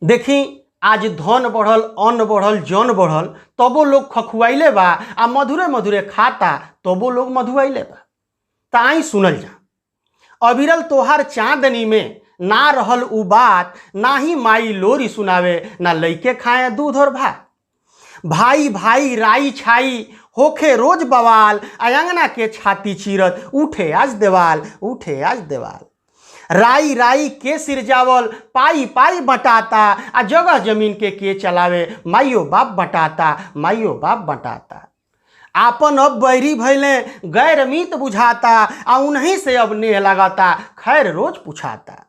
देखी आज धन बढ़ल, अन्न बढ़ल, जन बढ़ल, तबो लोग खखुआइले बा आ मधुरे मधुरे खाता तबो लोग मधुआइले बा। ताई सुनल जा। अविरल तोहार चांदनी में ना रहल उ बात, ना ही माई लोरी सुनावे, ना लइके खाए दूध और भात। भाई भाई राई छाई होखे रोज बवाल, अंगना के छाती चीरत उठे आज देवाल, उठे आज देवाल। राई राई के सिरजावल पाई पाई बटाता, आ जगह जमीन के चलावे, माइयो बाप बटाता, माइयो बाप बटाता। आपन अब बैरी भैले गैर मीत बुझाता, आ उन्हीं से अब नेह लगाता, खैर रोज पूछाता।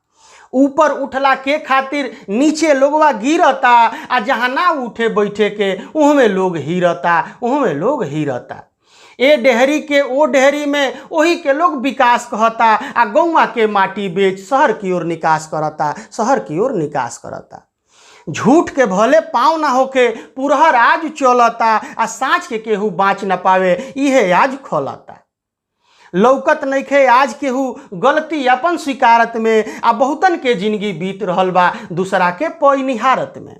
ऊपर उठला के खातिर नीचे लोगवा गिरता, आ जहाँ ना उठे बैठे के उहमें लोग हीरता, उहमें लोग हीरता। ए डेहरी के ओ डेहरी में वही के लोग विकास कहता, आ गौवा के माटी बेच शहर की ओर निकास करता, शहर की ओर निकास करता। झूठ के भले पाँव ना होके पुरहर आज चलता, आ साँच के केहू बाँच न पावे इहे आज खोलता। लौकत नइखे आज केहू गलती अपन स्वीकारत में, आ बहुतन के जिंदगी बीत रहल बा दूसरा के पैनिहारत में।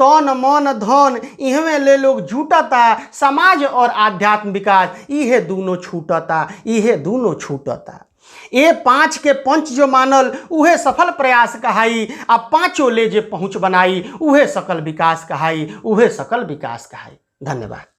तन मन धन इहमे ले लोग जुटता, समाज और आध्यात्म विकास इहे दूनो छूटता, इहे दूनो छूटता। ए पाँच के पंच जो मानल उहे सफल प्रयास कहाई, आ पाँचों ले जे पहुँच बनाई उहे सकल विकास कहाई, उहे सकल विकास कहाई। धन्यवाद।